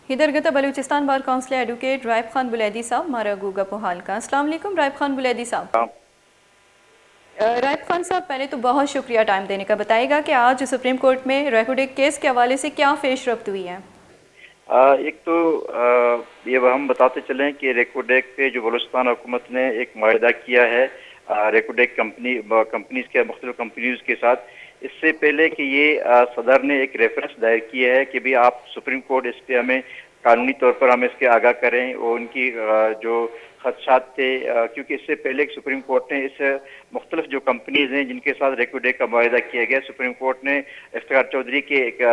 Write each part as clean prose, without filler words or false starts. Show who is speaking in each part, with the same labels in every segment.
Speaker 1: हिदरगता Balochistan bar council advocate Raib Khan Buledi साहब मारा गूगा पोहाल का। अस्सलाम वालेकुम राइब खान बुलैदी साहब। राइब खान साहब, पहले तो बहुत शुक्रिया टाइम देने का। बताइएगा कि आज सुप्रीम कोर्ट में रेकोडेक केस के हवाले से क्या पेशरफ्त हुई है?
Speaker 2: एक तो ये हम बताते चलें कि रेकोडेक पे जो बलूचिस्तान हुकूमत ने एक मुआहदा किया है रेकोडेक कंपनीज के मुख्तलिफ कंपनीज के साथ, इससे पहले कि ये सदर ने एक रेफरेंस दायर किया है कि भाई आप सुप्रीम कोर्ट इस पे हमें कानूनी तौर पर हम इसके आगाह करें और उनकी जो खदशात थे, क्योंकि इससे पहले सुप्रीम कोर्ट ने इस मुख्तलिफ जो कंपनीज हैं जिनके साथ रेकोडेक का मुआहदा किया गया, सुप्रीम कोर्ट ने इफ्तिखार चौधरी के एक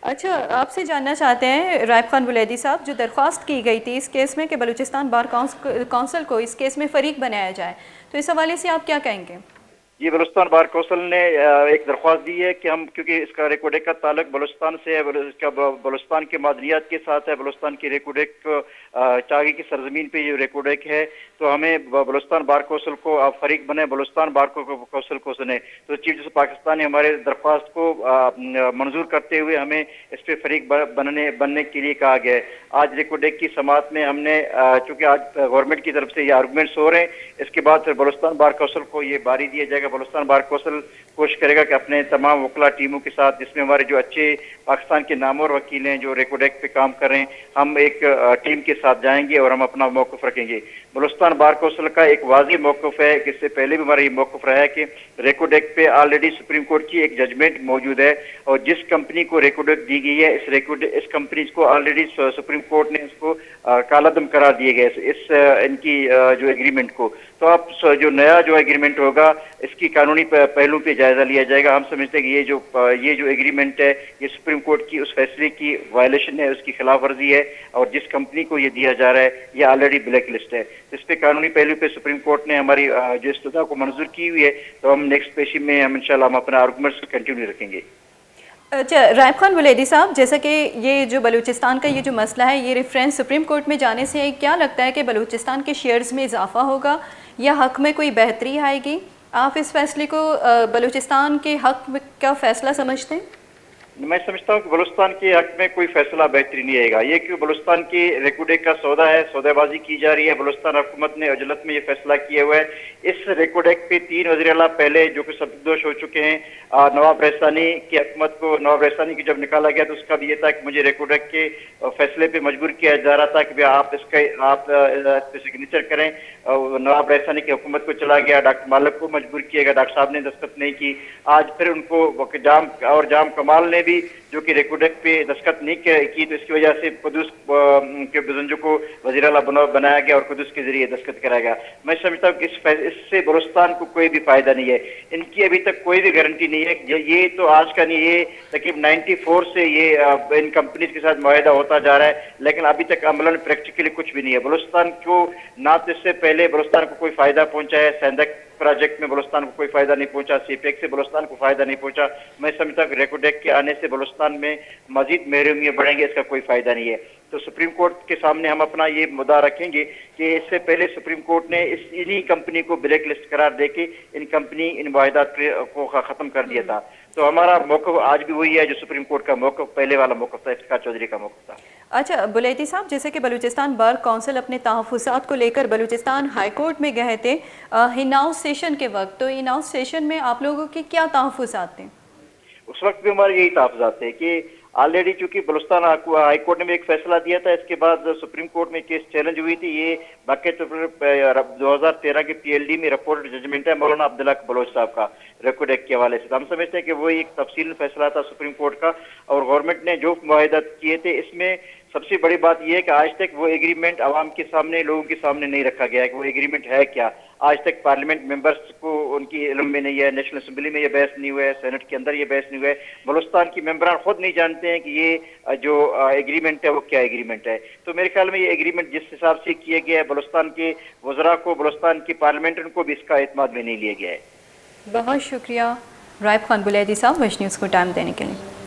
Speaker 1: अच्छा, आपसे जानना चाहते हैं राइब खान बुलैदी साहब, जो दरख्वास्त की गई थी इस केस में कि बलूचिस्तान बार काउंसिल को इस केस में फरीक बनाया जाए, तो इस हवाले से आप क्या कहेंगे?
Speaker 2: ये बलूचिस्तान बार कौंसिल ने एक दरख्वास्त दी है कि हम, क्योंकि इसका रेकोडेक का ताल्लुक बलूचिस्तान से है, इसका बलूचिस्तान के मादनियात के साथ है, बलूचिस्तान की रेकोडेक चागी की सरजमीन पे ये रेकोडेक है, तो हमें बलूचिस्तान बार कौंसिल को आप फरीक बने, बलूचिस्तान बार कौंसिल को सुने। तो चीफ जस्टिस पाकिस्तान ने हमारे दरख्वास्त को मंजूर करते हुए हमें इस पर फरीक बनने के लिए कहा गया है। आज रेकोडेक की समात में हमने, चूँकि आज गवर्नमेंट की तरफ से ये आर्गूमेंट्स हो रहे हैं, इसके बाद फिर बलूचिस्तान बार कौंसिल को ये बारी दिया जाएगा। बलूचिस्तान बार कौंसिल कोशिश करेगा कि अपने तमाम वकला टीमों के साथ, जिसमें हमारे जो अच्छे पाकिस्तान के नामवर वकील हैं जो रेकोडेक पे काम कर रहे हैं, हम एक टीम के साथ जाएंगे और हम अपना मौक़िफ़ रखेंगे। बलूचिस्तान बार कौंसिल का एक वाज़ेह मौक़िफ़ है कि इससे पहले भी हमारा ये मौक़िफ़ रहा है कि रेकोडेक पे ऑलरेडी सुप्रीम कोर्ट की एक जजमेंट मौजूद है और जिस कंपनी को रेकोडेक दी गई है, इस कंपनी को ऑलरेडी सुप्रीम कोर्ट ने इसको कालादम करार दिए गए इस इनकी जो एग्रीमेंट को। तो अब जो नया जो एग्रीमेंट होगा इसकी कानूनी पहलू पे जायजा लिया जाएगा। हम समझते हैं कि ये जो एग्रीमेंट है ये सुप्रीम कोर्ट की उस फैसले की वायलेशन है, उसकी खिलाफ वर्जी है और जिस कंपनी को ये दिया जा रहा है ये ऑलरेडी ब्लैक लिस्ट है। इस पे कानूनी पहलू पे सुप्रीम कोर्ट ने हमारी जो इस्तदा को मंजूर की हुई है, तो हम नेक्स्ट पेशी में हम इंशाल्लाह हम अपना आर्गूमेंट्स कंटिन्यू रखेंगे।
Speaker 1: अच्छा राइब खान बुलैदी साहब, जैसा कि ये जो बलूचिस्तान का ये जो मसला है, ये रेफरेंस सुप्रीम कोर्ट में जाने से क्या लगता है कि बलूचिस्तान के शेयर्स में इजाफा होगा या हक में कोई बेहतरी आएगी? आप इस फैसले को बलूचिस्तान के हक का फैसला समझते हैं?
Speaker 2: मैं समझता हूँ कि बलूचिस्तान के हक में कोई फैसला बेहतरी नहीं आएगा। ये कि बलूचिस्तान की रेकोडेक का सौदा है, सौदेबाजी की जा रही है। बलूचिस्तान हुकूमत ने अजलत में ये फैसला किया हुआ है। इस रेकोडेक पे 3 वज़ीर आला पहले जो कि सबकदोश हो चुके हैं, नवाब रहसानी की हुकूमत को, नवाब रहसानी की जब निकाला गया तो उसका भी ये था कि मुझे रेकोडेक के फैसले पे मजबूर किया जा रहा था कि आप इस पे सिग्नेचर करें। नवाब रहसानी की हुकूमत को चला गया, डॉक्टर मालिक को मजबूर किया गया, डॉक्टर साहब ने दस्तखत नहीं की। आज फिर उनको जाम कमाल ने भी जो कि रेकोडेक पे दस्तखत नहीं की, तो इसकी वजह से कुदुस के बुजुर्गों को वज़ीर आला बनाया गया और कुदुस के जरिए दस्तखत कराया गया। मैं समझता हूँ कि इससे बलूचिस्तान को कोई भी फायदा नहीं है। इनकी अभी तक कोई भी गारंटी नहीं है। ये तो आज का नहीं, ये तकरीबन 94 से ये इन कंपनीज के साथ मुआहदा होता जा रहा है, लेकिन अभी तक अमलन प्रैक्टिकली कुछ भी नहीं है। बलूचिस्तान को ना तो इससे पहले बलूचिस्तान को कोई फायदा पहुंचा है, सेंधक प्रोजेक्ट में बलूचिस्तान को कोई फायदा नहीं पहुंचा, सीपेक से बलूचिस्तान को फायदा नहीं पहुंचा। मैं समझता हूँ कि रेकोडेक के आने से बलूचिस्तान में मजीद महरूमियां बढ़ेंगे, इसका कोई फायदा नहीं है। तो सुप्रीम कोर्ट के सामने हम अपना ये मुद्दा रखेंगे कि इससे पहले सुप्रीम कोर्ट ने इन्हीं कंपनी को ब्लैक लिस्ट करार देके इन मुआहदात को खत्म कर दिया था। तो हमारा मौक़िफ़ आज भी वही है जो सुप्रीम कोर्ट का मौक़िफ़ पहले वाला मौक़िफ़ था, इफ्तिखार चौधरी का मौक़िफ़ था।
Speaker 1: अच्छा बुलैदी साहब, जैसे कि बलूचिस्तान बार काउंसिल अपने तहफ़्फ़ुज़ात को लेकर बलूचिस्तान हाई कोर्ट में गए थे हिनाउस सेशन के वक्त, तो हिनाउस सेशन में आप लोगों के क्या तहफ़्फ़ुज़ात थे?
Speaker 2: उस वक्त भी हमारे यही तहफ़्फ़ुज़ात थे कि ऑलरेडी चूंकि बलूचिस्तान हाई कोर्ट ने भी एक फैसला दिया था, इसके बाद सुप्रीम कोर्ट में केस चैलेंज हुई थी। ये बाकी 2013 के PLD में रिपोर्टेड जजमेंट है मौलाना अब्दुल्ला बलोच साहब का रेकोडेक के हवाले से। हम समझते हैं कि वो एक तफसील फैसला था सुप्रीम कोर्ट का और गवर्नमेंट ने जो मुआहदा किए थे, इसमें सबसे बड़ी बात यह है कि आज तक वो एग्रीमेंट आवाम के सामने, लोगों के सामने नहीं रखा गया है कि वो एग्रीमेंट है क्या। आज तक पार्लियामेंट मेंबर्स को उनकी इल्म में नहीं है, नेशनल असेंबली में ये बहस नहीं हुआ है, सेनेट के अंदर ये बहस नहीं हुआ है, बलूचिस्तान की मेंबरान खुद नहीं जानते हैं कि ये जो एग्रीमेंट है वो क्या एग्रीमेंट है। तो मेरे ख्याल में ये एग्रीमेंट जिस हिसाब से किया गया है, बलूचिस्तान के वज़रा को, बलूचिस्तान की पार्लियामेंट को भी इसका एतमाद में नहीं लिया गया है।
Speaker 1: बहुत शुक्रिया राइब खान बुलैदी साहब विश न्यूज़ को टाइम देने के लिए।